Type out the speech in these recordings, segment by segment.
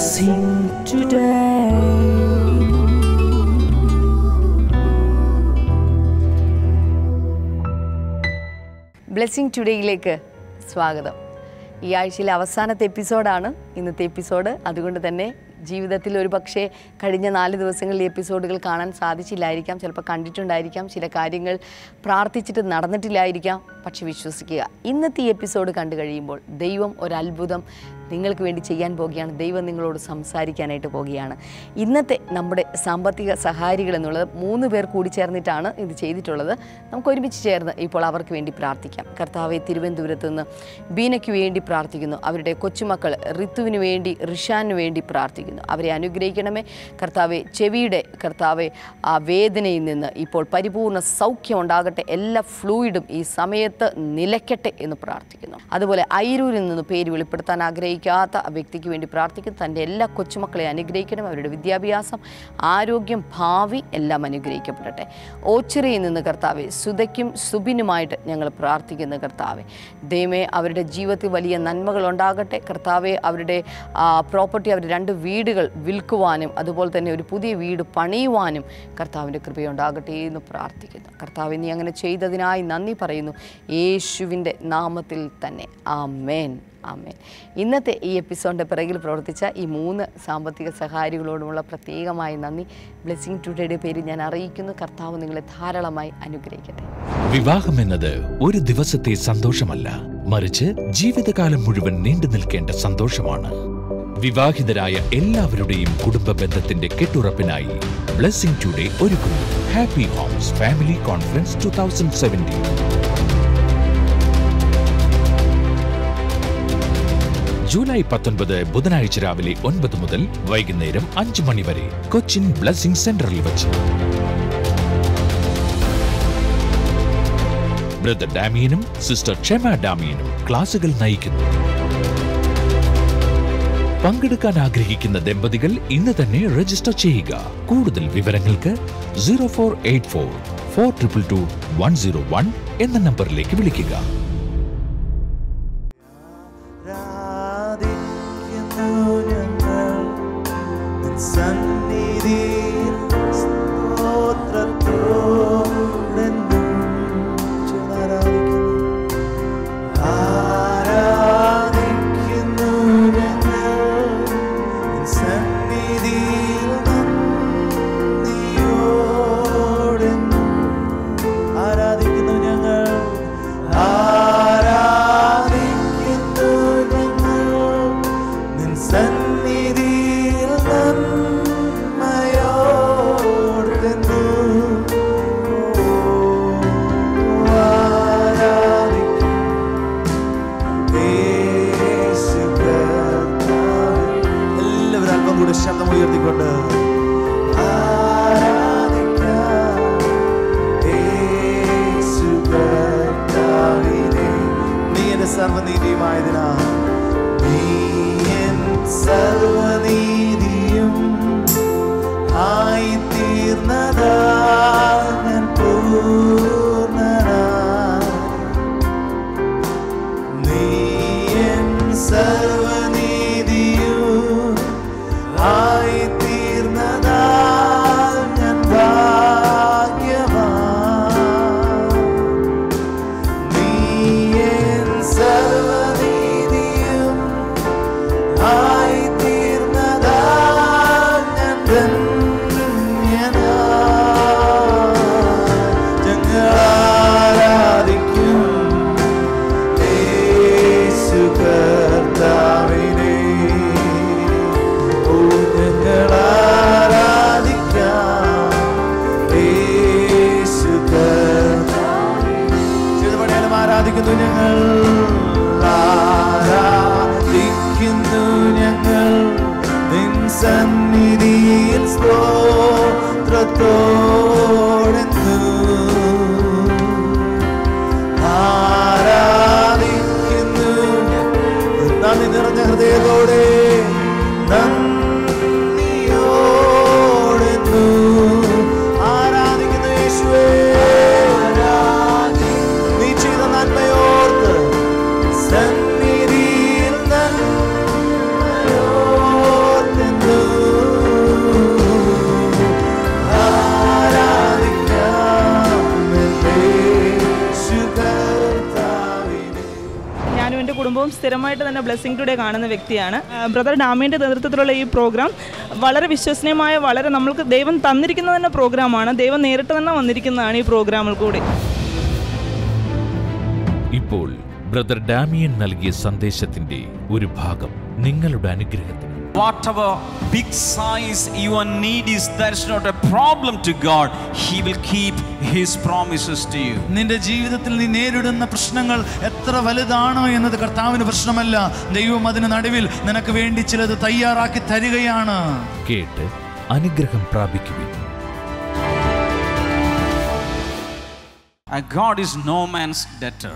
Blessing today. Blessing ടുഡേയിലേക്ക് സ്വാഗതം. ഈ ആഴ്ചയിലെ അവസാനത്തെ എപ്പിസോഡാണ് ഇന്നത്തെ എപ്പിസോഡ്. അതുകൊണ്ട് തന്നെ ജീവിതത്തിൽ ഒരു പക്ഷേ കഴിഞ്ഞ 4 ദിവസങ്ങളിൽ ഈ എപ്പിസോഡുകൾ കാണാൻ സാധിച്ചില്ലായിരിക്കാം, ചിലപ്പോൾ കണ്ടിട്ടുണ്ടായിരിക്കാം, ചില കാര്യങ്ങൾ പ്രാർത്ഥിച്ചിട്ട് നടന്നിട്ടില്ലായിരിക്കാം. പക്ഷെ വിശ്വസിക്കുക, ഇന്നത്തെ ഈ എപ്പിസോഡ് കണ്ടു കഴിയുമ്പോൾ ദൈവം ഒരത്ഭുതം നിങ്ങൾക്ക് വേണ്ടി ചെയ്യാൻ പോകുകയാണ്. ദൈവം നിങ്ങളോട് സംസാരിക്കാനായിട്ട് പോകുകയാണ്. ഇന്നത്തെ നമ്മുടെ സാമ്പത്തിക സഹായികൾ എന്നുള്ളത് 3 പേർ കൂടി ചേർന്നിട്ടാണ് ഇത് ചെയ്തിട്ടുള്ളത്. നമുക്ക് ഒരുമിച്ച് ചേർന്ന് ഇപ്പോൾ അവർക്ക് വേണ്ടി പ്രാർത്ഥിക്കാം. കർത്താവെ, തിരുവനന്തപുരത്ത് നിന്ന് ബീനയ്ക്ക് വേണ്ടി പ്രാർത്ഥിക്കുന്നു. അവരുടെ കൊച്ചുമക്കൾ ഋത്തുവിന് വേണ്ടി, റിഷാന് വേണ്ടി പ്രാർത്ഥിക്കുന്നു. അവരെ അനുഗ്രഹിക്കണമേ കർത്താവെ. ചെവിയുടെ കർത്താവെ ആ വേദനയിൽ നിന്ന് ഇപ്പോൾ പരിപൂർണ്ണ സൗഖ്യം ഉണ്ടാകട്ടെ. എല്ലാ ഫ്ലൂയിഡും ഈ സമയത്ത് നിലയ്ക്കട്ടെ എന്ന് പ്രാർത്ഥിക്കുന്നു. അതുപോലെ അയിരൂരിൽ നിന്ന് പേര് വെളിപ്പെടുത്താൻ ആഗ്രഹിക്കാത്ത ആ വ്യക്തിക്ക് വേണ്ടി പ്രാർത്ഥിക്കുന്നു. തൻ്റെ എല്ലാ കൊച്ചുമക്കളെ അനുഗ്രഹിക്കണം. അവരുടെ വിദ്യാഭ്യാസം, ആരോഗ്യം, ഭാവി എല്ലാം അനുഗ്രഹിക്കപ്പെടട്ടെ. ഓച്ചിറയിൽ നിന്ന് കർത്താവെ സുധയ്ക്കും സുബിനുമായിട്ട് ഞങ്ങൾ പ്രാർത്ഥിക്കുന്നു. കർത്താവെ ദൈവമേ, അവരുടെ ജീവിതത്തിൽ വലിയ നന്മകൾ ഉണ്ടാകട്ടെ. കർത്താവെ, അവരുടെ പ്രോപ്പർട്ടി, അവരുടെ 2 വീടുകൾ വിൽക്കുവാനും അതുപോലെ തന്നെ ഒരു പുതിയ വീട് പണിയുവാനും കർത്താവിൻ്റെ കൃപയുണ്ടാകട്ടെ എന്ന് പ്രാർത്ഥിക്കുന്നു. കർത്താവ് നീ അങ്ങനെ ചെയ്തതിനായി നന്ദി പറയുന്നു, യേശുവിൻ്റെ നാമത്തിൽ തന്നെ. ആമേൻ, ആമേൻ. ഇന്നത്തെ ഈ എപ്പിസോഡിൻ്റെ പിറകിൽ പ്രവർത്തിച്ച ഈ 3 സാമ്പത്തിക സഹായികളോടുമുള്ള പ്രത്യേകമായ നന്ദി ബ്ലെസ്സിങ് ടുഡേയുടെ പേരിൽ ഞാൻ അറിയിക്കുന്നു. കർത്താവ് നിങ്ങളെ ധാരാളമായി അനുഗ്രഹിക്കട്ടെ. വിവാഹം എന്നത് ഒരു ദിവസത്തെ സന്തോഷമല്ല, മറിച്ച് ജീവിതകാലം മുഴുവൻ നീണ്ടു നിൽക്കേണ്ട സന്തോഷമാണ്. വിവാഹിതരായ എല്ലാവരുടെയും കുടുംബ ബന്ധത്തിന്റെ കെട്ടുറപ്പിനായി ബ്ലെസ്സിങ് ടുഡേ ഒരുക്കുന്നു happy Holmes family conference 2017. July 19 ബുധനാഴ്ച രാവിലെ 9 മുതൽ വൈകുന്നേരം 5 മണി വരെ കൊച്ചിൻ ബ്ലെസ്സിങ് സെന്ററിൽ വെച്ച് ബ്രദർ ഡാമിയനും സിസ്റ്റർ ക്ഷമ ഡാമിയനും ക്ലാസുകൾ നയിക്കുന്നു. പങ്കെടുക്കാൻ ആഗ്രഹിക്കുന്ന ദമ്പതികൾ ഇന്ന് തന്നെ രജിസ്റ്റർ ചെയ്യുക. കൂടുതൽ വിവരങ്ങൾക്ക് 0484 422 101 എന്ന നമ്പറിലേക്ക് വിളിക്കുക. ശബ്ദം ഉയർത്തിക്കൊണ്ട് നീ എന്റെ സർവനീതിയുമായതിനാ, നീ എൻ സർവനീതിയും ആയി തീർന്നതാ ഞാൻ പൂർണ്ണനാ. നീ എൻ സർവനീതിയും ആയി തീർന്നതാ ഞാൻ ഭാഗ്യവാൻ. നീ എൻ സർവനീതിയും ആയി തീർന്നതാ ഞാൻ ധന്യനാ. ഞങ്ങൾ ആരാധിക്കും യേശു കർത്താവിനെ. ആരാധിക്കുന്നു ഞങ്ങൾ, ആരാധിക്കുന്നു ഞങ്ങൾ നിൻ സന്നിധിയിൽ സ്തോത്രത്തോടെന്നു. ആരാധിക്കുന്നു നന്ദി നിറഞ്ഞ ഹൃദയത്തോടെ, നന്ദിയോടെന്നു ആരാധിക്കുന്നു യേശുവേ. നീ ചെയ്ത നന്മയോർത്ത് സന്നിധിയിൽ നന്മയോർത്ത് കുടുംബവും സ്ഥിരമായിട്ട് തന്നെ ബ്ലെസ്സിംഗ് ടുഡേ കാണുന്ന വ്യക്തിയാണ്. ബ്രദർ ഡാമിൻ്റെ നേതൃത്വത്തിലുള്ള ഈ പ്രോഗ്രാം വളരെ വിശ്വസനീയമായ, വളരെ നമ്മൾക്ക് ദൈവം തന്നിരിക്കുന്ന തന്നെ പ്രോഗ്രാമാണ്. ദൈവം നേരിട്ട് തന്നെ വന്നിരിക്കുന്നതാണ് ഈ പ്രോഗ്രാമിൽ കൂടി. ഇപ്പോൾ ബ്രദർ ഡാമിയൻ നൽകിയ സന്ദേശത്തിന്റെ ഒരു ഭാഗം നിങ്ങളുടെ അനുഗ്രഹത്തിന്. Whatever big size your need is, that is not a problem to God. He will keep His promises to you. നിന്റെ ജീവിതത്തിൽ നീ നേരിടുന്ന പ്രശ്നങ്ങൾ എത്ര വലുതാണോ എന്നത് കർത്താവിന് പ്രശ്നമല്ല. ദൈവം അതിന് നടുവിൽ നിനക്ക് വേണ്ടി ചിലത് തയ്യാറാക്കി തരികയാണ്. കേട്ട് അനുഗ്രഹം പ്രാപിക്കുവിൻ. God is no man's debtor.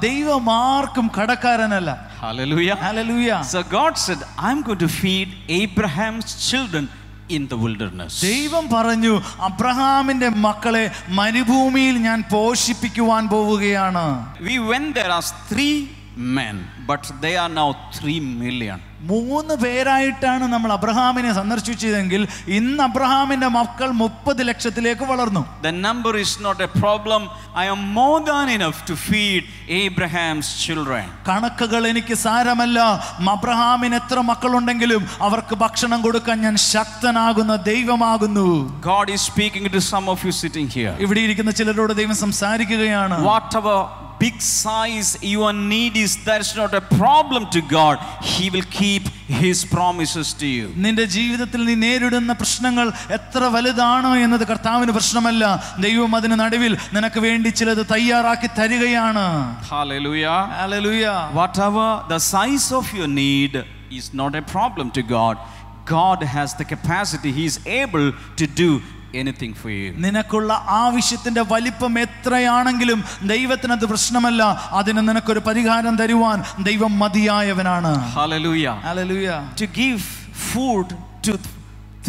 ദൈവം ആർക്കും കടക്കാരനല്ല. Hallelujah. Hallelujah. So God said, I'm going to feed Abraham's children in the wilderness. ദൈവം പറഞ്ഞു, അബ്രഹാമിന്റെ മക്കളെ മരുഭൂമിയിൽ ഞാൻ പോഷിപ്പിക്കുവാൻ പോവുകയാണ്. We went there as 3 men, but they are now 3 million. 3 പേരായിട്ടാണ് നമ്മൾ അബ്രഹാമിനെ സന്ദർശിച്ചതെങ്കിൽ ഇന്ന് അബ്രഹാമിന്റെ മക്കൾ 30 ലക്ഷത്തിലേക്ക് വളർന്നു. The number is not a problem. I am more than enough to feed Abraham's children. കണക്കുകൾ എനിക്ക് സാരമല്ല. അബ്രഹാമിന് എത്ര മക്കളുണ്ടെങ്കിലും അവർക്ക് ഭക്ഷണം കൊടുക്കാൻ ഞാൻ ശക്തനാകുന്ന ദൈവമാകുന്നു. God is speaking to some of you sitting here. ഇവിടെ ഇരിക്കുന്ന ചിലരോട് ദൈവം സംസാരിക്കുകയാണ്. Whatever big size your need is, that is not a problem to God. He will keep His promises to you. നിന്റെ ജീവിതത്തിൽ നീ നേരിടുന്ന പ്രശ്നങ്ങൾ എത്ര വലുതാണോ എന്നത് കർത്താവിന് പ്രശ്നമല്ല. ദൈവം അതിന് നടുവിൽ നിനക്ക് വേണ്ടി ചിലത് തയ്യാറാക്കി തരികയാണ്. Hallelujah. Hallelujah. Whatever the size of your need is not a problem to God. God has the capacity. He is able to do anything for you. നിനക്കുള്ള ആവശ്യത്തിന്റെ വലിപ്പം എത്രയാണെങ്കിലും ദൈവത്തിനത് പ്രശ്നമല്ല. അതിന് നിനക്കൊരു പരിഹാരം തരുവാൻ ദൈവം മതിയായവനാണ്. Hallelujah. Hallelujah. To give food to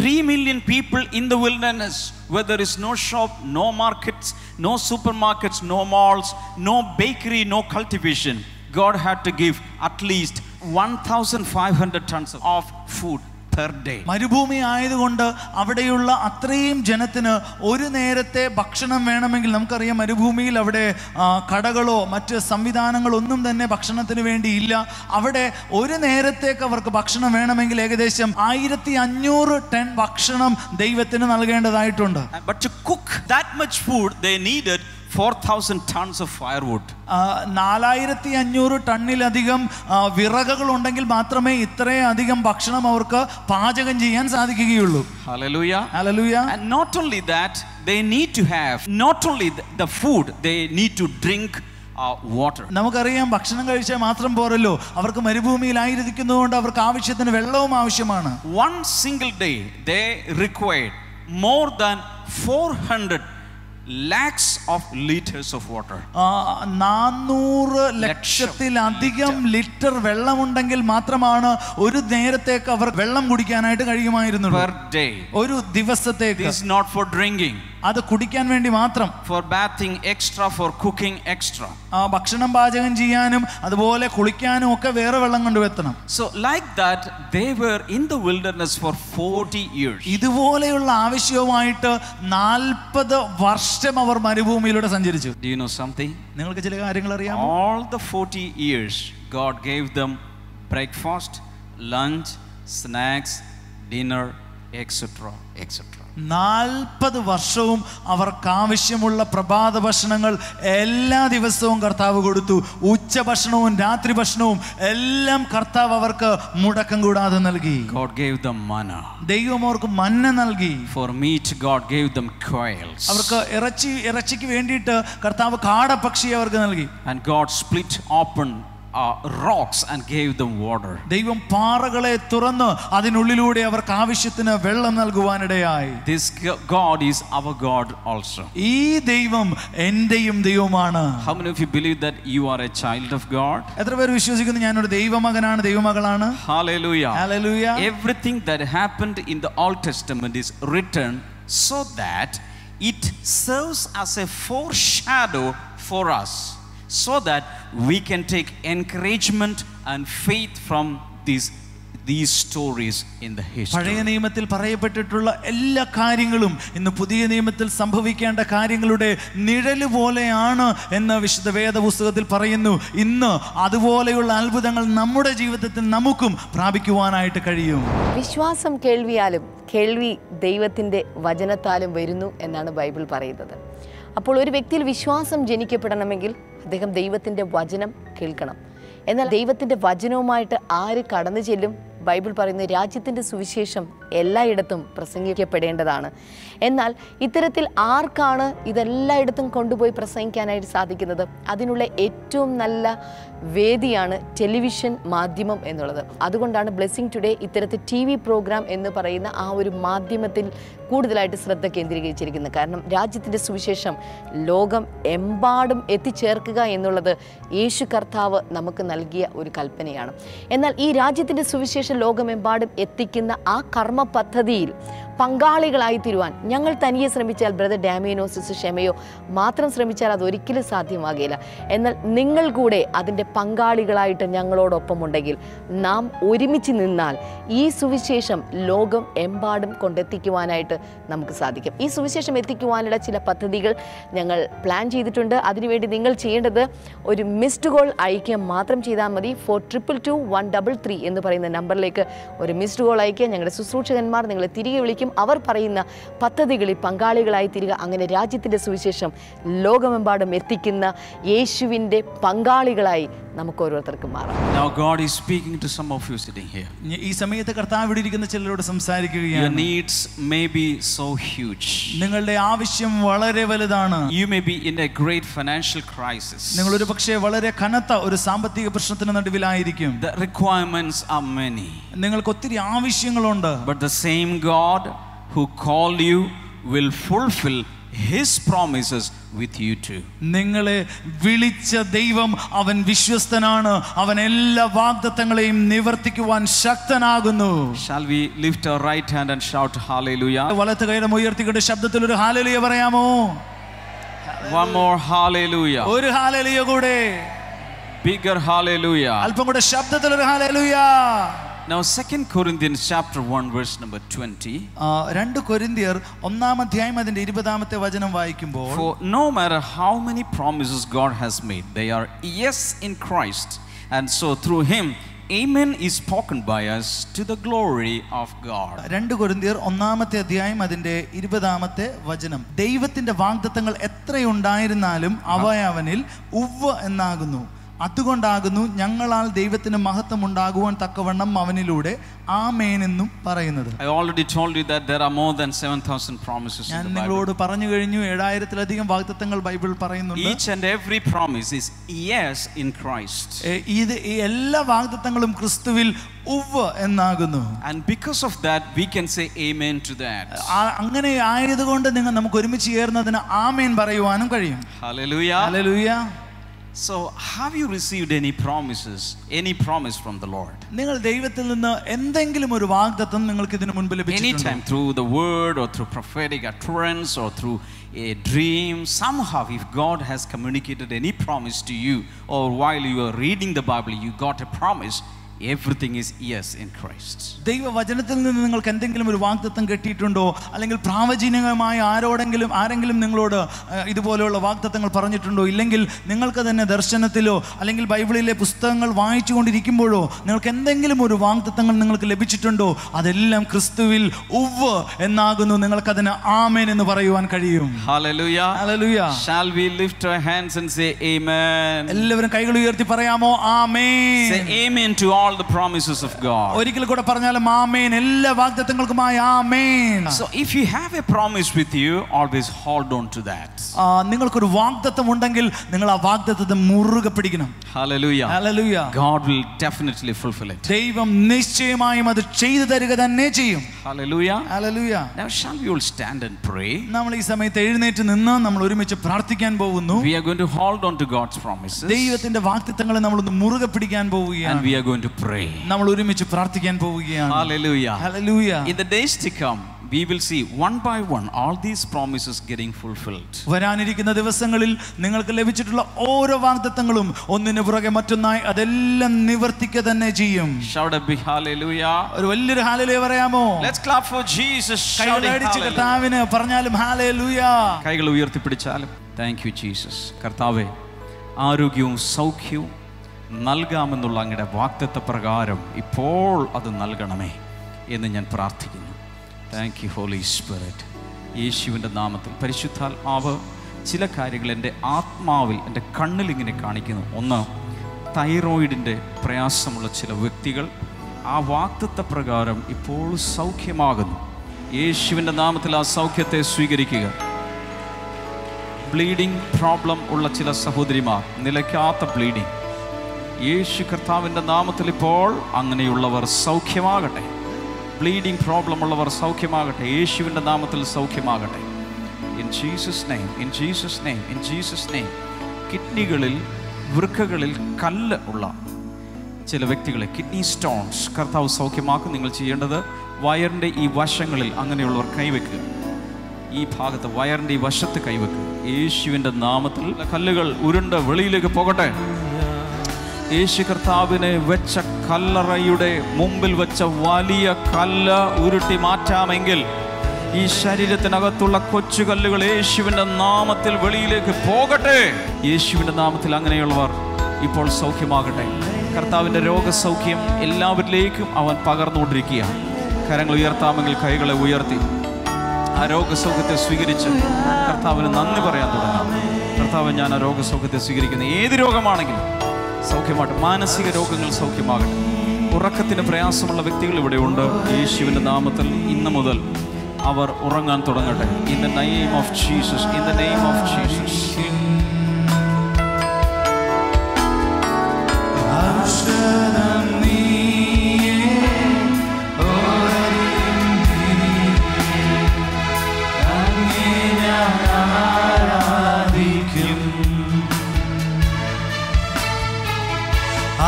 3 million people in the wilderness, where there is no shop, no markets, no supermarkets, no malls, no bakery, no cultivation, God had to give at least 1,500 tons of food per day. മരുഭൂമി ആയതുകൊണ്ട് അവിടെയുള്ള അത്രയും ജനത്തിന് ഒരു നേരത്തെ ഭക്ഷണം വേണമെങ്കിൽ, നമുക്കറിയാം മരുഭൂമിയിൽ അവിടെ കടകളോ മറ്റ് സംവിധാനങ്ങളോ ഒന്നും തന്നെ ഭക്ഷണത്തിന് വേണ്ടി ഇല്ല. അവിടെ ഒരു നേരത്തേക്ക് അവർക്ക് ഭക്ഷണം വേണമെങ്കിൽ ഏകദേശം 1500 ടൺ ഭക്ഷണം ദൈവത്തിന് നൽകേണ്ടതായിട്ടുണ്ട്. But to cook that much food they needed 4,000 tons of firewood. 4500 ടണ്ണിലധികം വിറകുകൾ ഉണ്ടെങ്കിൽ മാത്രമേ ഇത്രയധികം ഭക്ഷണം അവർക്ക് പാചകം ചെയ്യാൻ സാധിക്കുകയുള്ളൂ. Hallelujah. Hallelujah. And not only that, they need to have not only the food, they need to drink water. നമുക്കറിയാം ഭക്ഷണം കഴിച്ചാൽ മാത്രം പോരല്ലോ, അവർക്ക് മരുഭൂമിയിലായിരിക്കുന്നതുകൊണ്ട് അവർക്ക് ആവശ്യത്തിന് വെള്ളവും ആവശ്യമാണ്. One single day they required more than 400 lakhs of liters of water. 400 ലക്ഷത്തിലധികം ലിറ്റർ വെള്ളമുണ്ടെങ്കിൽ മാത്രമാണ് ഒരു നേരത്തേക്ക് അവർ വെള്ളം കുടിക്കാനായിട്ട് കഴിയുമായിരുന്നു. Per day. ഒരു ദിവസത്തേക്ക്. This is not for drinking. അത് കുടിക്കാൻ വേണ്ടി മാത്രം. For bathing extra, for cooking extra. ഭക്ഷണം പാചകം ചെയ്യാനും അതുപോലെ കുളിക്കാനും ഒക്കെ വേറെ വെള്ളം കൊണ്ടുവെത്തണം. So like that they were in the wilderness for 40 years. ഇതുപോലെയുള്ള ആവശ്യവുമായിട്ട് 40 വർഷം അവർ മരുഭൂമിയിലൂടെ സഞ്ചരിച്ചു. Do you know something? നിങ്ങൾക്ക് ചില കാര്യങ്ങൾ അറിയാമോ? All the 40 years God gave them breakfast, lunch, snacks, dinner, etc., etc. 40 വർഷവും അവർക്ക് ആവശ്യമുള്ള പ്രഭാത ഭക്ഷണങ്ങൾ എല്ലാ ദിവസവും കർത്താവ് കൊടുത്തു. ഉച്ചഭക്ഷണവും രാത്രി ഭക്ഷണവും എല്ലാം കർത്താവ് അവർക്ക് മുടക്കം കൂടാതെ നൽകി. God gave them manna. ദൈവം അവർക്ക് മന്ന നൽകി. For meat God gave them quails. അവർക്ക് ഇറച്ചിക്ക് വേണ്ടിയിട്ട് കർത്താവ് കാടപ്പക്ഷി അവർക്ക് നൽകി. And God split open rocks and gave them water. ദൈവം പാറകളെ തുറന്ന് അതിനുള്ളിലൂടെ അവർക്ക് ആവശ്യത്തിന് വെള്ളം നൽകുവാനിടയായി. This God is our God also. ഈ ദൈവം എന്റെയും ദൈവമാണ്. How many of you believe that you are a child of God? എത്ര പേർ വിശ്വസിക്കുന്നു ഞാൻ ഒരു ദൈവമകനാണ്, ദൈവമകളാണ്? Hallelujah. Hallelujah. Everything that happened in the Old Testament is written so that it serves as a foreshadow for us, so that we can take encouragement and faith from these these stories in the history. പഴയ നിയമത്തിൽ പറയപ്പെട്ടിട്ടുള്ള എല്ലാ കാര്യങ്ങളും ഇന്ന് പുതിയ നിയമത്തിൽ സംഭവിക്കേണ്ട കാര്യങ്ങളുടെ നിഴല് പോലെയാണ് എന്ന് വിശുദ്ധ വേദപുസ്തകത്തിൽ പറയുന്നു. ഇന്ന് അതുപോലെയുള്ള അത്ഭുതങ്ങൾ നമ്മുടെ ജീവിതത്തിൽ നമുക്കും പ്രാപിക്കുവാനായിട്ട് കഴിയും. വിശ്വാസം കേൾവിയാലും കേൾവി ദൈവത്തിൻ്റെ വചനത്താലും വരുന്നു എന്നാണ് ബൈബിൾ പറയുന്നത്. അപ്പോൾ ഒരു വ്യക്തിയിൽ വിശ്വാസം ജനിക്കപ്പെടണമെങ്കിൽ അദ്ദേഹം ദൈവത്തിൻ്റെ വചനം കേൾക്കണം. എന്നാൽ ദൈവത്തിൻ്റെ വചനവുമായിട്ട് ആര് കടന്നു ചെല്ലും? ബൈബിൾ പറയുന്ന രാജ്യത്തിൻ്റെ സുവിശേഷം എല്ലായിടത്തും പ്രസംഗിക്കപ്പെടേണ്ടതാണ്. എന്നാൽ ഇത്തരത്തിൽ ആർക്കാണ് ഇതെല്ലായിടത്തും കൊണ്ടുപോയി പ്രസംഗിക്കാനായിട്ട് സാധിക്കുന്നത്? അതിനുള്ള ഏറ്റവും നല്ല വേദിയാണ് ടെലിവിഷൻ മാധ്യമം എന്നുള്ളത്. അതുകൊണ്ടാണ് ബ്ലെസ്സിങ് ടുഡേ ഇത്തരത്തിൽ TV പ്രോഗ്രാം എന്ന് പറയുന്ന ആ ഒരു മാധ്യമത്തിൽ കൂടുതലായിട്ട് ശ്രദ്ധ കേന്ദ്രീകരിച്ചിരിക്കുന്നത്. കാരണം രാജ്യത്തിൻ്റെ സുവിശേഷം ലോകം എമ്പാടും എത്തിച്ചേർക്കുക എന്നുള്ളത് യേശു കർത്താവ് നമുക്ക് നൽകിയ ഒരു കൽപ്പനയാണ്. എന്നാൽ ഈ രാജ്യത്തിൻ്റെ സുവിശേഷം ലോകമെമ്പാടും എത്തിക്കുന്ന ആ കർമ്മ പദ്ധതിയിൽ പങ്കാളികളായി തീരുവാൻ ഞങ്ങൾ തനിയെ ശ്രമിച്ചാൽ, ബ്രദർ ഡാമിയനോ സിസ്റ്റർ ഷെമയോ മാത്രം ശ്രമിച്ചാൽ അതൊരിക്കലും സാധ്യമാകില്ല. എന്നാൽ നിങ്ങൾ കൂടെ അതിൻ്റെ പങ്കാളികളായിട്ട് ഞങ്ങളോടൊപ്പം ഉണ്ടെങ്കിൽ, നാം ഒരുമിച്ച് നിന്നാൽ ഈ സുവിശേഷം ലോകം എമ്പാടും കൊണ്ടെത്തിക്കുവാനായിട്ട് നമുക്ക് സാധിക്കും. ഈ സുവിശേഷം എത്തിക്കുവാനുള്ള ചില പദ്ധതികൾ ഞങ്ങൾ പ്ലാൻ ചെയ്തിട്ടുണ്ട്. അതിനുവേണ്ടി നിങ്ങൾ ചെയ്യേണ്ടത് ഒരു മിസ്ഡ് കോൾ അയക്കുക മാത്രം ചെയ്താൽ മതി. 422133 എന്ന് പറയുന്ന നമ്പറിലേക്ക് ഒരു മിസ്ഡ് കോൾ അയക്കുക. ഞങ്ങളുടെ ശുശ്രൂഷകന്മാർ നിങ്ങളെ തിരികെ വിളിക്കും. അവർ പറയുന്ന പദ്ധതികളിൽ പങ്കാളികളായി തീരുക. അങ്ങനെ രാജ്യത്തിൻ്റെ സുവിശേഷം ലോകമെമ്പാടും എത്തിക്കുന്ന യേശുവിൻ്റെ പങ്കാളികളായി നമുക്ക് ഓരോരുത്തർക്കും മാറാം. Now God is speaking to some of you sitting here. ഈ സമയത്ത് കർത്താവ് ഇവിടെ ഇരിക്കുന്ന ചിലരോട് സംസാരിക്കുകയാണ്. Your needs may be so huge. നിങ്ങളുടെ ആവശ്യം വളരെ വലുതാണ്. You may be in a great financial crisis. നിങ്ങൾ ഒരു പക്ഷേ വളരെ കനത്ത ഒരു സാമ്പത്തിക പ്രശ്നത്തിന് നടുവിലായിരിക്കും. The requirements are many. നിങ്ങൾക്ക് ഒത്തിരി ആവശ്യങ്ങളുണ്ട്. But the same God who called you will fulfill His promises with you too. നിങ്ങളെ വിളിച്ച ദൈവം അവൻ വിശ്വസ്തനാണ്. അവൻ എല്ലാ വാഗ്ദത്തങ്ങളെയും നിവർത്തിക്കുവാൻ ശക്തനാകുന്നു. Shall we lift our right hand and shout hallelujah? വലത്ത് കൈയുടെ ഉയർത്തിക്കൊണ്ട് ശബ്ദത്തിൽ ഒരു ഹല്ലേലൂയ പറയാമോ? One more hallelujah. ഒരു ഹല്ലേലൂയ കൂടെ. Bigger hallelujah. അല്പം കൂടെ ശബ്ദത്തിൽ ഒരു hallelujah. Now 2 Corinthians chapter 1 verse number 20. 2 കൊരിന്ത്യർ 1-ാം അധ്യായം അതിന്റെ 20-ാമത്തെ വചനം വായിക്കുമ്പോൾ, For no matter how many promises God has made, they are yes in Christ, and so through Him Amen is spoken by us to the glory of God. 2 കൊരിന്ത്യർ 1-ാമത്തെ അധ്യായം അതിന്റെ 20-ാമത്തെ വചനം, ദൈവത്തിന്റെ വാഗ്ദത്തങ്ങൾ എത്രയുണ്ടായിരുന്നാലും അവ അവനിൽ ഉവ്വ് എന്നാകുന്നു. അതുകൊണ്ടാകുന്നു ഞങ്ങളാൽ ദൈവത്തിന് മഹത്വം ഉണ്ടാകുവാൻ തക്കവണ്ണം അവനിലൂടെ ആമേൻ എന്നും പറയുന്നത്. I already told you that there are more than 7,000 promises in the Bible. ഞാൻ നിങ്ങളോട് പറഞ്ഞു കഴിഞ്ഞു 7,000-ലധികം വാഗ്ദത്തങ്ങൾ ബൈബിൾ പറയുന്നുണ്ട്. Each and every promise is yes in Christ. ഇത് എല്ലാ വാഗ്ദത്തങ്ങളും ക്രിസ്തുവിൽ ഉവ്വ് എന്നാകുന്നു. And because of that we can say amen to that. അങ്ങനെ ആയതുകൊണ്ട് നമുക്ക് ഒരുമിച്ച് ചേർന്നതിന് ആമേൻ പറയുവാനും കഴിയും. Hallelujah. Hallelujah. So have you received any promises, any promise from the Lord? നിങ്ങൾ ദൈവത്തിൽ നിന്ന് എന്തെങ്കിലും ഒരു വാഗ്ദത്തം നിങ്ങൾക്ക് ഇതിനു മുൻപ് ലഭിച്ചിട്ടുണ്ടോ? Anytime through the word or through prophetic utterance or through a dream, somehow if God has communicated any promise to you, or while you are reading the Bible you got a promise, everything is yes in Christ. ദൈവവചനത്തിൽ നിന്ന് നിങ്ങൾക്ക് എന്തെങ്കിലും ഒരു വാഗ്ദത്തം കിട്ടിയിട്ടുണ്ടോ? അല്ലെങ്കിൽ പ്രാവചനികമായി ആരെങ്കിലും നിങ്ങളോട് ഇതുപോലെയുള്ള വാഗ്ദത്തങ്ങൾ പറഞ്ഞിട്ടുണ്ടോ? ഇല്ലെങ്കിൽ നിങ്ങൾക്ക് തന്നെ ദർശനത്തിലോ അല്ലെങ്കിൽ ബൈബിളിലെ പുസ്തകങ്ങൾ വായിച്ചു കൊണ്ടിരിക്കുമ്പോഴോ നിങ്ങൾക്ക് എന്തെങ്കിലും ഒരു വാഗ്ദത്തങ്ങൾ നിങ്ങൾക്ക് ലഭിച്ചിട്ടുണ്ടോ? അതെല്ലാം ക്രിസ്തുവിൽ ഉവ്വ് എന്നാകുന്നു. നിങ്ങൾക്കതിന് ആമേൻ എന്ന് പറയുവാൻ കഴിയും. Hallelujah. Hallelujah. Shall we lift our hands and say amen? എല്ലാവരും കൈകൾ ഉയർത്തി പറയാമോ? ആമേൻ. Say amen to all the promises of God. ഒരിക്കൽ കൂടെ പറഞ്ഞാലും ആമേൻ. എല്ലാ വാഗ്ദത്തങ്ങൾക്കുമായി ആമേൻ. So if you have a promise with you, always hold on to that. നിങ്ങൾക്കൊരു വാഗ്ദത്തം ഉണ്ടെങ്കിൽ നിങ്ങൾ ആ വാഗ്ദത്തത്തെ മുറുകെ പിടിക്കണം. Hallelujah. Hallelujah. God will definitely fulfill it. ദൈവം നിശ്ചയമായും അത് ചെയ്തു തരിക തന്നെ ചെയ്യും. Hallelujah. Hallelujah. Now shall we all stand and pray? നമ്മൾ ഈ സമയത്ത് എഴുന്നേറ്റ് നിന്ന് നമ്മൾ ഒരുമിച്ച് പ്രാർത്ഥിക്കാൻ പോകുന്നു. We are going to hold on to God's promises. ദൈവത്തിന്റെ വാഗ്ദത്തങ്ങളെ നമ്മൾ ഒന്ന് മുറുകെ പിടിക്കാൻ പോവുകയാണ്. And we are going to pray. നമ്മൾ ഒരുമിച്ച് പ്രാർത്ഥിക്കാൻ പോവുകയാണ്. Hallelujah. Hallelujah. In the days to come, we will see one by one all these promises getting fulfilled. വരാനിരിക്കുന്ന ദിവസങ്ങളിൽ നിങ്ങൾക്ക് ലഭിച്ചിട്ടുള്ള ഓരോ വാഗ്ദത്തങ്ങളും ഒന്നിനു പുറകെ മറ്റൊന്നായി അതെല്ലാം നിവർത്തിക്കുക തന്നെ ചെയ്യും. Shout a big hallelujah. ഒരു വലിയൊരു ഹല്ലേലൂയ പറയാമോ? Let's clap for Jesus. കൈകളടിച്ച് കർത്താവിന് പറഞ്ഞാലും ഹല്ലേലൂയ. കൈകൾ ഉയർത്തിപ്പിടിച്ചാലും. Thank you Jesus. കർത്താവേ, ആരോഗ്യവും സൗഖ്യവും നൽകാമെന്നുള്ള അങ്ങയുടെ വാഗ്ദത്ത പ്രകാരം ഇപ്പോൾ അത് നൽകണമേ എന്ന് ഞാൻ പ്രാർത്ഥിക്കുന്നു. Thank you holy spirit. യേശുവിൻ്റെ നാമത്തിൽ പരിശുദ്ധാത്മാവ് ചില കാര്യങ്ങൾ എൻ്റെ ആത്മാവിൽ, എൻ്റെ കണ്ണിൽ ഇങ്ങനെ കാണിക്കുന്നു. ഒന്ന്, തൈറോയിഡിൻ്റെ പ്രയാസമുള്ള ചില വ്യക്തികൾ ആ വാഗ്ദത്ത പ്രകാരം ഇപ്പോൾ സൗഖ്യമാകുന്നു. യേശുവിൻ്റെ നാമത്തിൽ ആ സൗഖ്യത്തെ സ്വീകരിക്കുക. ബ്ലീഡിംഗ് പ്രോബ്ലം ഉള്ള ചില സഹോദരിമാർ, നിലയ്ക്കാത്ത ബ്ലീഡിംഗ്, യേശു കർത്താവിൻ്റെ നാമത്തിൽ ഇപ്പോൾ അങ്ങനെയുള്ളവർ സൗഖ്യമാകട്ടെ. ബ്ലീഡിംഗ് പ്രോബ്ലം ഉള്ളവർ സൗഖ്യമാകട്ടെ. യേശുവിൻ്റെ നാമത്തിൽ സൗഖ്യമാകട്ടെ. In Jesus name, in Jesus name, in Jesus name. കിഡ്നികളിൽ, വൃക്കകളിൽ കല്ല് ഉള്ള ചില വ്യക്തികളെ, കിഡ്നി സ്റ്റോൺസ്, കർത്താവ് സൗഖ്യമാക്കും. നിങ്ങൾ ചെയ്യേണ്ടത് വയറിൻ്റെ ഈ വശങ്ങളിൽ അങ്ങനെയുള്ളവർ കൈവെക്കുക. ഈ ഭാഗത്ത് വയറിൻ്റെ ഈ വശത്ത് കൈവെക്കുക. യേശുവിൻ്റെ നാമത്തിൽ കല്ലുകൾ ഉരുണ്ട് വെളിയിലേക്ക് പോകട്ടെ. യേശു കർത്താവിനെ വെച്ച കല്ലറയുടെ മുമ്പിൽ വെച്ച വലിയ കല്ല് ഉരുട്ടി മാറ്റാമെങ്കിൽ ഈ ശരീരത്തിനകത്തുള്ള കൊച്ചു കല്ലുകൾ യേശുവിൻ്റെ നാമത്തിൽ വെളിയിലേക്ക് പോകട്ടെ. യേശുവിൻ്റെ നാമത്തിൽ അങ്ങനെയുള്ളവർ ഇപ്പോൾ സൗഖ്യമാകട്ടെ. കർത്താവിൻ്റെ രോഗസൗഖ്യം എല്ലാവരിലേക്കും അവൻ പകർന്നുകൊണ്ടിരിക്കുകയാണ്. കരങ്ങൾ ഉയർത്താമെങ്കിൽ കൈകളെ ഉയർത്തി ആ രോഗസൗഖ്യത്തെ സ്വീകരിച്ച് കർത്താവിന് നന്ദി പറയാൻ തുടങ്ങാം. കർത്താവ്, ഞാൻ ആ രോഗസൗഖ്യത്തെ സ്വീകരിക്കുന്ന ഏത് രോഗമാണെങ്കിലും സൗഖ്യമാകട്ടെ. മാനസിക രോഗങ്ങൾ സൗഖ്യമാകട്ടെ. ഉറക്കത്തിന് പ്രയാസമുള്ള വ്യക്തികൾ ഇവിടെ ഉണ്ട്. യേശുവിൻ്റെ നാമത്തിൽ ഇന്ന് മുതൽ അവർ ഉറങ്ങാൻ തുടങ്ങട്ടെ. In the name of Jesus, in the name of Jesus.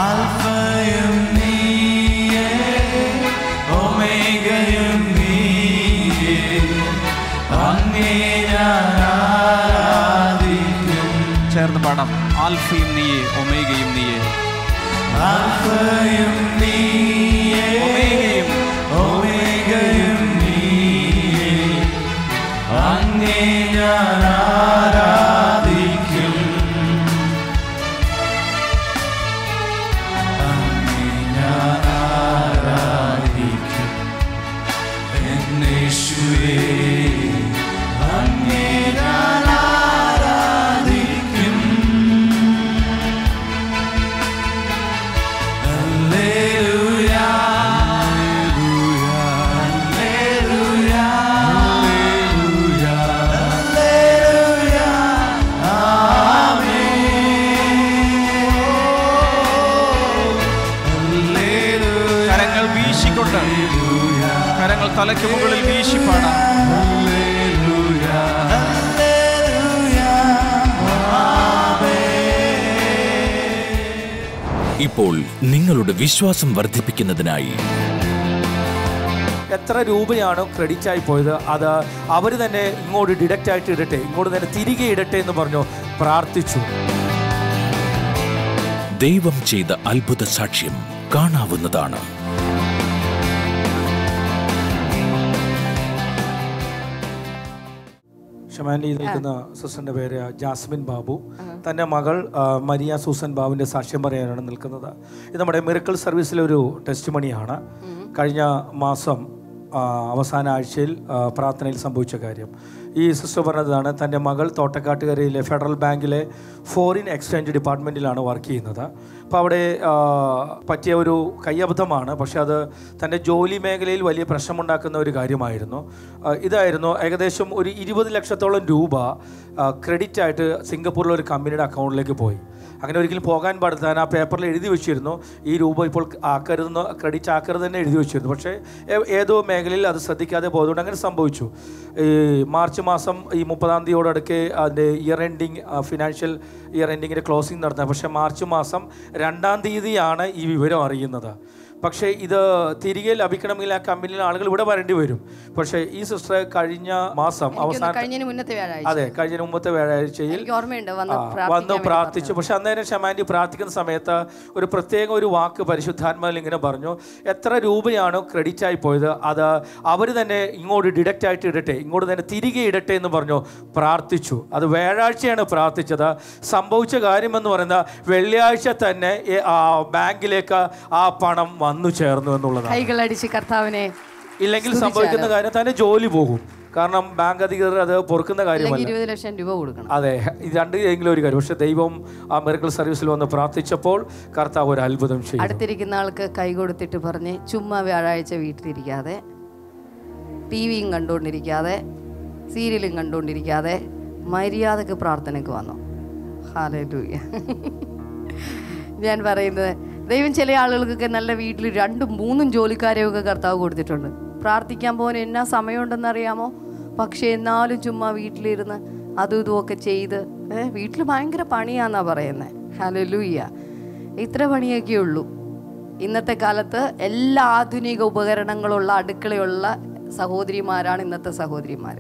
ആൽഫയും നീയേ, ഒമേഗയും നീയേ, അങ്ങേ ഞാൻ ആരാധിക്കും. ചേർന്ന് പാടാം. ആൽഫയും നീയേ, ഒമേഗയും നീയേ. ആൽഫയും നീയേ, ഒമേഗയും നീയേ, അങ്ങേ ഞാൻ ആരാധിക്കും. കരങ്ങൾ തലയ്ക്ക് മുകളിൽ വീശി പാടാം. ഇപ്പോൾ നിങ്ങളുടെ വിശ്വാസം വർദ്ധിപ്പിക്കുന്നതിനായി എത്ര രൂപയാണോ ക്രെഡിറ്റ് ആയി പോയത് അത് അവർ തന്നെ ഇങ്ങോട്ട് ഡിഡക്റ്റ് ആയിട്ട് ഇടട്ടെ, ഇങ്ങോട്ട് തന്നെ തിരികെ ഇടട്ടെ എന്ന് പറഞ്ഞു പ്രാർത്ഥിച്ചു. ദൈവം ചെയ്ത അത്ഭുത സാക്ഷ്യം കാണാവുന്നതാണ്. ഷമാൻഡിയിൽ നിൽക്കുന്ന സിസ്റ്ററിൻ്റെ പേര് ജാസ്മിൻ ബാബു. തൻ്റെ മകൾ മരിയ സൂസൻ ബാബുവിൻ്റെ സാക്ഷ്യം പറയാനാണ് നിൽക്കുന്നത്. ഇത് നമ്മുടെ മിറക്കിൾ സർവീസിലെ ഒരു ടെസ്റ്റ് മണിയാണ്. കഴിഞ്ഞ മാസം അവസാന ആഴ്ചയിൽ പ്രാർത്ഥനയിൽ സംഭവിച്ച കാര്യം. ഈ സിസ്റ്റർ പറഞ്ഞതാണ്, തൻ്റെ മകൾ തോട്ടക്കാട്ടുകരയിലെ ഫെഡറൽ ബാങ്കിലെ ഫോറിൻ എക്സ്ചേഞ്ച് ഡിപ്പാർട്ട്മെൻറ്റിലാണ് വർക്ക് ചെയ്യുന്നത്. അപ്പോൾ അവിടെ പറ്റിയ ഒരു കയ്യബദ്ധമാണ്, പക്ഷേ അത് തൻ്റെ ജോലി മേഖലയിൽ വലിയ പ്രശ്നമുണ്ടാക്കുന്ന ഒരു കാര്യമായിരുന്നു. ഇതായിരുന്നു, ഏകദേശം ഒരു 20 ലക്ഷത്തോളം രൂപ ക്രെഡിറ്റായിട്ട് സിംഗപ്പൂരിലെ ഒരു കമ്പനിയുടെ അക്കൗണ്ടിലേക്ക് പോയി. അങ്ങനെ ഒരിക്കലും പോകാൻ പാടില്ല. ഞാൻ ആ പേപ്പറിൽ എഴുതി വെച്ചിരുന്നു, ഈ രൂപ ഇപ്പോൾ ആക്കരുതെന്ന്, ക്രെഡിറ്റ് ആക്കരുത് തന്നെ എഴുതി വെച്ചിരുന്നു. പക്ഷേ ഏതോ മേഖലയിൽ അത് ശ്രദ്ധിക്കാതെ പോയതുകൊണ്ട് അങ്ങനെ സംഭവിച്ചു. ഈ മാർച്ച് മാസം ഈ 30-ാം തീയതിയോടടുക്കെ അതിൻ്റെ ഇയർ എൻഡിങ്, ഫിനാൻഷ്യൽ ഇയർ എൻഡിങ്ങിൻ്റെ ക്ലോസിംഗ് നടത്തുന്നത്. പക്ഷേ മാർച്ച് മാസം 2-ാം തീയതിയാണ് ഈ വിവരം അറിയുന്നത്. പക്ഷേ ഇത് തിരികെ ലഭിക്കണമെങ്കിൽ ആ കമ്പനിയിലെ ആളുകൾ ഇവിടെ വരേണ്ടി വരും. പക്ഷേ ഈ സിസ്റ്റർ കഴിഞ്ഞ മാസം അവസാനം കഴിഞ്ഞ മുമ്പത്തെ വ്യാഴാഴ്ചയിൽ വന്ന് പ്രാർത്ഥിച്ചു. പക്ഷെ അന്നേരം ഷമാൻഡി പ്രാർത്ഥിക്കുന്ന സമയത്ത് ഒരു പ്രത്യേക ഒരു വാക്ക് പരിശുദ്ധാത്മാവിൽ ഇങ്ങനെ പറഞ്ഞു, എത്ര രൂപയാണോ ക്രെഡിറ്റ് ആയി പോയത് അത് അവർ തന്നെ ഇങ്ങോട്ട് ഡിഡക്റ്റ് ആയിട്ട് ഇടട്ടെ, ഇങ്ങോട്ട് തന്നെ തിരികെ ഇടട്ടെ എന്ന് പറഞ്ഞു പ്രാർത്ഥിച്ചു. അത് വ്യാഴാഴ്ചയാണ് പ്രാർത്ഥിച്ചത്. സംഭവിച്ച കാര്യമെന്ന് പറയുന്നത് വെള്ളിയാഴ്ച തന്നെ ബാങ്കിലേക്ക് ആ പണം വന്നു ചേർന്നു എന്നുള്ളതാണ്. കൈകളടിച്ച് കർത്താവിനെ. ഇല്ലെങ്കിൽ സംഭവിക്കുന്ന കാര്യം തന്നെ ജോലി പോകും. കാരണം ബാങ്ക് അധികൃതർ അത് പൊറുക്കുന്ന കാര്യമല്ല. 20 ലക്ഷം രൂപ കൊടുക്കണം. അതെ, ഇത് രണ്ടെങ്കിലും ഒരു കാര്യം. പക്ഷെ ദൈവം ആ മിറക്കിൾ സർവീസിൽ വന്ന് പ്രാർത്ഥിച്ചപ്പോൾ കർത്താവ് ഒരു അത്ഭുതം ചെയ്തു. അടുത്തിരിക്കുന്ന ആൾക്ക് കൈ കൊടുത്തിട്ട് പറഞ്ഞ്, ചുമ്മാ വ്യാഴാഴ്ച വീട്ടിലിരിക്കാതെ, ടിവിയും കണ്ടുകൊണ്ടിരിക്കാതെ, സീരിയലും കണ്ടുകൊണ്ടിരിക്കാതെ മര്യാദക്ക് പ്രാർത്ഥനയ്ക്ക് വന്നു. ഹല്ലേലൂയ. ഞാൻ പറയുന്നത്, ദൈവം ചില ആളുകൾക്കൊക്കെ നല്ല വീട്ടിൽ 2-3 ജോലിക്കാരെയൊക്കെ കർത്താവ് കൊടുത്തിട്ടുണ്ട്. പ്രാർത്ഥിക്കാൻ പോകാൻ എന്നാ സമയമുണ്ടെന്ന് അറിയാമോ? പക്ഷെ എന്നാലും ചുമ്മാ വീട്ടിലിരുന്ന് അതും ഇതുമൊക്കെ ചെയ്ത് വീട്ടിൽ ഭയങ്കര പണിയാന്നാ പറയുന്നത്. ഹല്ലേലൂയ. ഇത്ര പണിയൊക്കെ ഉള്ളൂ. ഇന്നത്തെ കാലത്ത് എല്ലാ ആധുനിക ഉപകരണങ്ങളുള്ള അടുക്കളയുള്ള സഹോദരിമാരാണ് ഇന്നത്തെ സഹോദരിമാർ.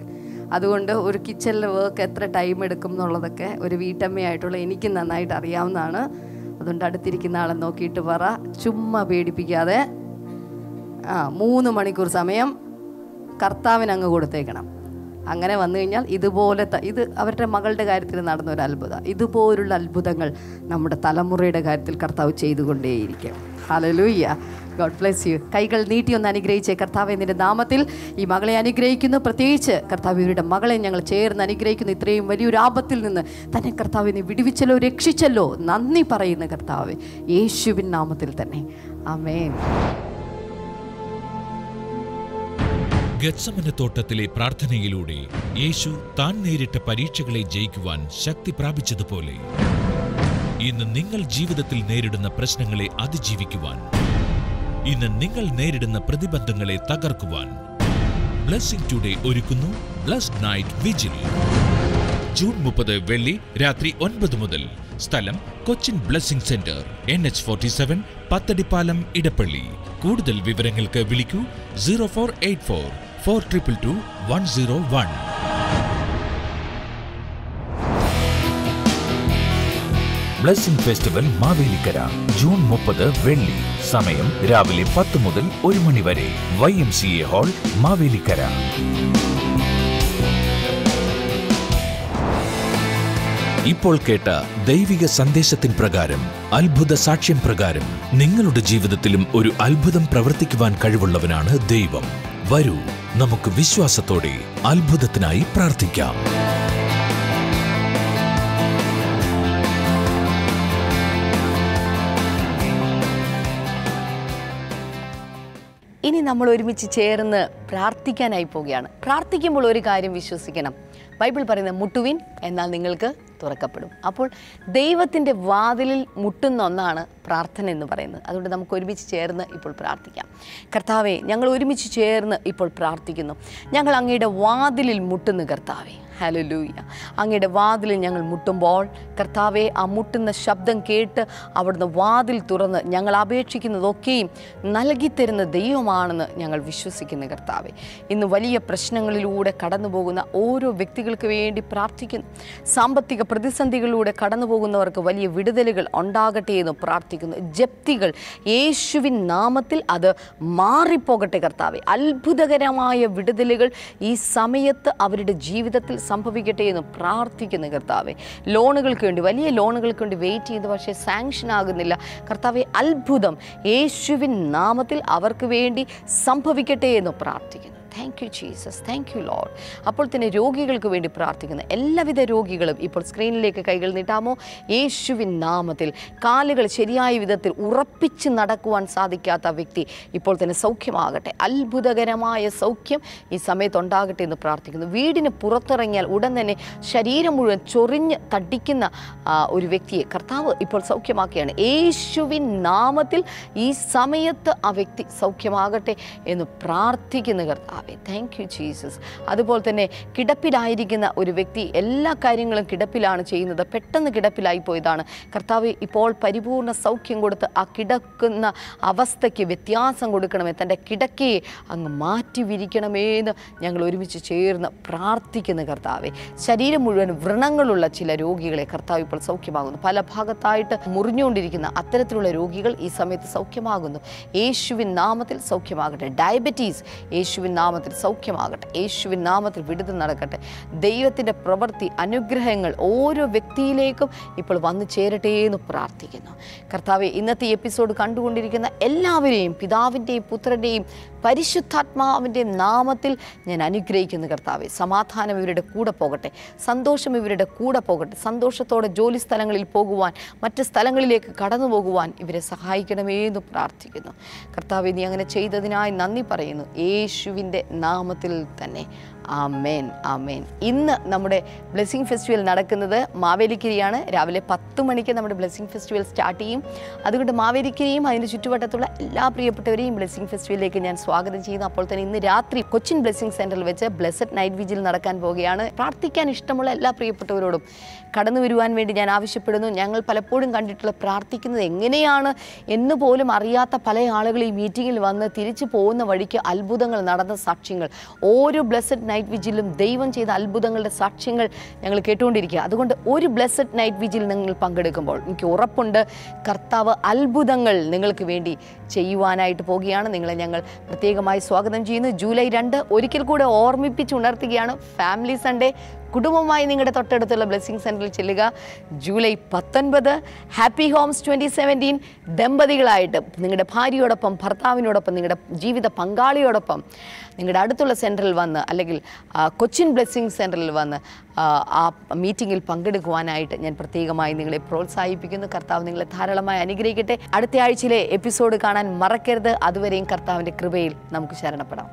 അതുകൊണ്ട് ഒരു കിച്ചണിലെ വർക്ക് എത്ര ടൈം എടുക്കും എന്നുള്ളതൊക്കെ ഒരു വീട്ടമ്മയായിട്ടുള്ള എനിക്ക് നന്നായിട്ട് അറിയാവുന്നതാണ്. അതുകൊണ്ട് അടുത്തിരിക്കുന്ന ആളെ നോക്കിയിട്ട് പറ, ചുമ്മാ പേടിപ്പിക്കാതെ 3 മണിക്കൂർ സമയം കർത്താവിന് അങ്ങ് കൊടുത്തേക്കണം. അങ്ങനെ വന്നു കഴിഞ്ഞാൽ ഇതുപോലത്തെ, ഇത് അവരുടെ മകളുടെ കാര്യത്തിൽ നടന്നൊരു അത്ഭുതം. ഇതുപോലുള്ള അത്ഭുതങ്ങൾ നമ്മുടെ തലമുറയുടെ കാര്യത്തിൽ കർത്താവ് ചെയ്തുകൊണ്ടേയിരിക്കും. ഹല്ലേലൂയ. God bless you. കൈകൾ നീട്ടി ഒന്ന് അനുഗ്രഹിച്ചേ. കർത്താവേ, നിന്റെ നാമത്തിൽ ഈ മകളെ അനുഗ്രഹിക്കുന്നു. പ്രത്യേകിച്ച് കർത്താവ് ഇവരുടെ മകളെ ഞങ്ങൾ ചേർന്ന് അനുഗ്രഹിക്കുന്നു. ഇത്രയും വലിയൊരു ആപത്തിൽ നിന്ന് തന്നെ കർത്താവ് നീ വിടുവിച്ചല്ലോ, രക്ഷിച്ചല്ലോ. നന്ദി പറയുന്ന കർത്താവേ, യേശുവിൻ നാമത്തിൽ തന്നെ. ആമേൻ. ഗത്സമന തോട്ടത്തിലെ പ്രാർത്ഥനയിലൂടെ യേശു താൻ നേരിട്ട പരീക്ഷകളെ ജയിക്കുവാൻ ശക്തി പ്രാപിച്ചതുപോലെ ഇന്ന് നിങ്ങൾ ജീവിതത്തിൽ നേരിടുന്ന പ്രശ്നങ്ങളെ അതിജീവിക്കുവാൻ, ഇന്ന് നിങ്ങൾ നേരിടുന്ന പ്രതിബന്ധങ്ങളെ തകർക്കുവാൻ ബ്ലെസ്സിംഗ് ടുഡേ ഒരുക്കുന്നു ബ്ലെസ്ഡ് നൈറ്റ് വിജിൽ. ജൂൺ 30 വെള്ളി രാത്രി 9 മുതൽ. സ്ഥലം Cochin blessing centre, NH47, Pathadipalam, Edappally. കൂടുതൽ വിവരങ്ങൾക്ക് വിളിക്കൂ 0484 422 101. ബ്ലെസ്സിംഗ് ഫെസ്റ്റിവൽ മാവേലിക്കര ജൂൺ 30 വെള്ളി. സമയം രാവിലെ 10 മുതൽ 1 മണി വരെ. YMCA hall, Mavelikkara. ഇപ്പോൾ കേട്ട ദൈവിക സന്ദേശത്തിൻ പ്രകാരം, അത്ഭുത സാക്ഷ്യം പ്രകാരം നിങ്ങളുടെ ജീവിതത്തിലും ഒരു അത്ഭുതം പ്രവർത്തിക്കുവാൻ കഴിവുള്ളവനാണ് ദൈവം. വരൂ, നമുക്ക് വിശ്വാസത്തോടെ അത്ഭുതത്തിനായി പ്രാർത്ഥിക്കാം. ഇനി നമ്മൾ ഒരുമിച്ച് ചേർന്ന് പ്രാർത്ഥിക്കാനായി പോവുകയാണ്. പ്രാർത്ഥിക്കുമ്പോൾ ഒരു കാര്യം വിശ്വസിക്കണം. ബൈബിൾ പറയുന്ന, മുട്ടുവിൻ എന്നാൽ നിങ്ങൾക്ക് തുറക്കപ്പെടും. അപ്പോൾ ദൈവത്തിൻ്റെ വാതിലിൽ മുട്ടുന്ന ഒന്നാണ് പ്രാർത്ഥന എന്ന് പറയുന്നത്. അതുകൊണ്ട് നമുക്ക് ഒരുമിച്ച് ചേർന്ന് ഇപ്പോൾ പ്രാർത്ഥിക്കാം. കർത്താവേ, ഞങ്ങൾ ഒരുമിച്ച് ചേർന്ന് ഇപ്പോൾ പ്രാർത്ഥിക്കുന്നു. ഞങ്ങൾ അങ്ങയുടെ വാതിലിൽ മുട്ടുന്നു കർത്താവേ. ഹല്ലേലൂയ. അങ്ങയുടെ വാതിലിൽ ഞങ്ങൾ മുട്ടുമ്പോൾ കർത്താവെ, ആ മുട്ടുന്ന ശബ്ദം കേട്ട് അവിടുന്ന് വാതിൽ തുറന്ന് ഞങ്ങൾ അപേക്ഷിക്കുന്നതൊക്കെയും നൽകിത്തരുന്ന ദൈവമാണെന്ന് ഞങ്ങൾ വിശ്വസിക്കുന്ന കർത്താവെ, ഇന്ന് വലിയ പ്രശ്നങ്ങളിലൂടെ കടന്നു പോകുന്ന ഓരോ വ്യക്തികൾക്ക് വേണ്ടി പ്രാർത്ഥിക്കുന്നു. സാമ്പത്തിക പ്രതിസന്ധികളിലൂടെ കടന്നു പോകുന്നവർക്ക് വലിയ വിടുതലുകൾ ഉണ്ടാകട്ടെ എന്ന് പ്രാർത്ഥിക്കുന്നു. ജപ്തികൾ യേശുവിൻ നാമത്തിൽ അത് മാറിപ്പോകട്ടെ കർത്താവെ. അത്ഭുതകരമായ വിടുതലുകൾ ഈ സമയത്ത് അവരുടെ ജീവിതത്തിൽ സംഭവിക്കട്ടെ എന്ന് പ്രാർത്ഥിക്കുന്നു കർത്താവെ. ലോണുകൾക്ക് വേണ്ടി, വലിയ ലോണുകൾക്ക് വേണ്ടി വെയിറ്റ് ചെയ്ത് പക്ഷേ സാങ്ഷൻ ആകുന്നില്ല കർത്താവെ. അത്ഭുതം യേശുവിൻ നാമത്തിൽ അവർക്ക് വേണ്ടി സംഭവിക്കട്ടെ എന്ന് പ്രാർത്ഥിക്കുന്നു. Thank you Jesus, thank you Lord. അപ്പോൾ തന്നെ രോഗികൾക്ക് വേണ്ടി പ്രാർത്ഥിക്കുന്നു. എല്ലാവിധ രോഗികളും ഇപ്പോൾ സ്ക്രീനിലേക്ക് കൈകൾ നീട്ടാമോ? യേശുവിൻ നാമത്തിൽ കാലുകൾ ശരിയായ വിധത്തിൽ ഉറപ്പിച്ച് നടക്കുവാൻ സാധിക്കാത്ത വ്യക്തി ഇപ്പോൾ തന്നെ സൗഖ്യമാകട്ടെ. അത്ഭുതകരമായ സൗഖ്യം ഈ സമയത്തുണ്ടാകട്ടെ എന്ന് പ്രാർത്ഥിക്കുന്നു. വീടിന് പുറത്തിറങ്ങിയാൽ ഉടൻ തന്നെ ശരീരം മുഴുവൻ ചൊറിഞ്ഞ് തടിക്കുന്ന ഒരു വ്യക്തിയെ കർത്താവ് ഇപ്പോൾ സൗഖ്യമാക്കുകയാണ്. യേശുവിൻ നാമത്തിൽ ഈ സമയത്ത് ആ വ്യക്തി സൗഖ്യമാകട്ടെ എന്ന് പ്രാർത്ഥിക്കുന്ന കർത്താവ്. കർത്താവെ. Thank you Jesus. അതുപോലെ തന്നെ കിടപ്പിലായിരിക്കുന്ന ഒരു വ്യക്തി എല്ലാ കാര്യങ്ങളും കിടപ്പിലാണ് ചെയ്യുന്നത്, പെട്ടെന്ന് കിടപ്പിലായി പോയതാണ്. കർത്താവ് ഇപ്പോൾ പരിപൂർണ്ണ സൗഖ്യം കൊടുത്ത് ആ കിടക്കുന്ന അവസ്ഥയ്ക്ക് വ്യത്യാസം കൊടുക്കണമേ, തൻ്റെ കിടക്കയെ അങ്ങ് മാറ്റി വിരിക്കണമേ എന്ന് ഞങ്ങൾ ഒരുമിച്ച് ചേർന്ന് പ്രാർത്ഥിക്കുന്ന കർത്താവെ. ശരീരം മുഴുവൻ വ്രണങ്ങളുള്ള ചില രോഗികളെ കർത്താവ് ഇപ്പോൾ സൗഖ്യമാകുന്നു. പല ഭാഗത്തായിട്ട് മുറിഞ്ഞുകൊണ്ടിരിക്കുന്ന അത്തരത്തിലുള്ള രോഗികൾ ഈ സമയത്ത് സൗഖ്യമാകുന്നു. യേശുവിൻ നാമത്തിൽ സൗഖ്യമാകട്ടെ. ഡയബറ്റീസ് യേശുവിൻ നാമത്തിൽ സൗഖ്യമാകട്ടെ. യേശുവിൻ നാമത്തിൽ വിടുതൽ നടക്കട്ടെ. ദൈവത്തിൻ്റെ പ്രവൃത്തി, അനുഗ്രഹങ്ങൾ ഓരോ വ്യക്തിയിലേക്കും ഇപ്പോൾ വന്നു ചേരട്ടെ എന്ന് പ്രാർത്ഥിക്കുന്നു. കർത്താവെ, ഇന്നത്തെ എപ്പിസോഡ് കണ്ടുകൊണ്ടിരിക്കുന്ന എല്ലാവരെയും പിതാവിൻ്റെയും പുത്രൻ്റെയും പരിശുദ്ധാത്മാവിൻ്റെയും നാമത്തിൽ ഞാൻ അനുഗ്രഹിക്കുന്നു കർത്താവെ. സമാധാനം ഇവരുടെ കൂടെ പോകട്ടെ, സന്തോഷം ഇവരുടെ കൂടെ പോകട്ടെ. സന്തോഷത്തോടെ ജോലി സ്ഥലങ്ങളിൽ പോകുവാൻ, മറ്റ് സ്ഥലങ്ങളിലേക്ക് കടന്നു പോകുവാൻ ഇവരെ സഹായിക്കണമേ എന്ന് പ്രാർത്ഥിക്കുന്നു. കർത്താവെ, നീ അങ്ങനെ ചെയ്തതിനായി നന്ദി പറയുന്നു, യേശുവിൻ്റെ നാമത്തിൽ തന്നെ. ആമേൻ, ആമേൻ. ഇന്ന് നമ്മുടെ ബ്ലെസ്സിങ് ഫെസ്റ്റിവൽ നടക്കുന്നത് മാവേലിക്കരയാണ്. രാവിലെ 10 മണിക്ക് നമ്മുടെ ബ്ലെസ്സിങ് ഫെസ്റ്റിവൽ സ്റ്റാർട്ട് ചെയ്യും. അതുകൊണ്ട് മാവേലിക്കരയും അതിൻ്റെ ചുറ്റുവട്ടത്തുള്ള എല്ലാ പ്രിയപ്പെട്ടവരെയും ബ്ലെസ്സിങ് ഫെസ്റ്റിവലിലേക്ക് ഞാൻ സ്വാഗതം ചെയ്യുന്നു. അപ്പോൾ തന്നെ ഇന്ന് രാത്രി കൊച്ചിൻ ബ്ലെസ്സിങ് സെൻറ്ററിൽ വെച്ച് ബ്ലെസ്സഡ് നൈറ്റ് വിജിൽ നടക്കാൻ പോവുകയാണ്. പ്രാർത്ഥിക്കാൻ ഇഷ്ടമുള്ള എല്ലാ പ്രിയപ്പെട്ടവരോടും കടന്നു വരുവാൻ വേണ്ടി ഞാൻ ആവശ്യപ്പെടുന്നു. ഞങ്ങൾ പലപ്പോഴും കണ്ടിട്ടുള്ള പ്രാർത്ഥിക്കുന്നത് എങ്ങനെയാണ് എന്ന് പോലും അറിയാത്ത പല ആളുകൾ ഈ മീറ്റിങ്ങിൽ വന്ന് തിരിച്ചു പോകുന്ന വഴിക്ക് അത്ഭുതങ്ങൾ നടന്ന സാക്ഷ്യങ്ങൾ, ഓരോ ബ്ലെസ്സഡ് നൈറ്റ് വിജിലും ദൈവം ചെയ്ത അത്ഭുതങ്ങളുടെ സാക്ഷ്യങ്ങൾ ഞങ്ങൾ കേട്ടുകൊണ്ടിരിക്കുക. അതുകൊണ്ട് ഒരു ബ്ലെസ്സഡ് നൈറ്റ് വിജിൽ നിങ്ങൾ പങ്കെടുക്കുമ്പോൾ എനിക്ക് ഉറപ്പുണ്ട് കർത്താവ് അത്ഭുതങ്ങൾ നിങ്ങൾക്ക് വേണ്ടി ചെയ്യുവാനായിട്ട് പോവുകയാണ്. നിങ്ങളെ ഞങ്ങൾ പ്രത്യേകമായി സ്വാഗതം ചെയ്യുന്നു. ജൂലൈ 2 ഒരിക്കൽ കൂടെ ഓർമ്മിപ്പിച്ചുണർത്തുകയാണ്. ഫാമിലി സൺഡേ കുടുംബമായി നിങ്ങളുടെ തൊട്ടടുത്തുള്ള ബ്ലെസ്സിങ് സെൻറ്ററിൽ ചെല്ലുക. ജൂലൈ 19 ഹാപ്പി ഹോംസ് 2017 ദമ്പതികളായിട്ട് നിങ്ങളുടെ ഭാര്യയോടൊപ്പം, ഭർത്താവിനോടൊപ്പം, നിങ്ങളുടെ ജീവിത പങ്കാളിയോടൊപ്പം നിങ്ങളുടെ അടുത്തുള്ള സെൻറ്ററിൽ വന്ന്, അല്ലെങ്കിൽ കൊച്ചിൻ ബ്ലെസ്സിങ് സെൻറ്ററിൽ വന്ന് ആ മീറ്റിങ്ങിൽ പങ്കെടുക്കുവാനായിട്ട് ഞാൻ പ്രത്യേകമായി നിങ്ങളെ പ്രോത്സാഹിപ്പിക്കുന്നു. കർത്താവ് നിങ്ങളെ ധാരാളമായി അനുഗ്രഹിക്കട്ടെ. അടുത്ത ആഴ്ചയിലെ എപ്പിസോഡ് കാണാൻ മറക്കരുത്. അതുവരെയും കർത്താവിൻ്റെ കൃപയിൽ നമുക്ക് ശരണപ്പെടാം.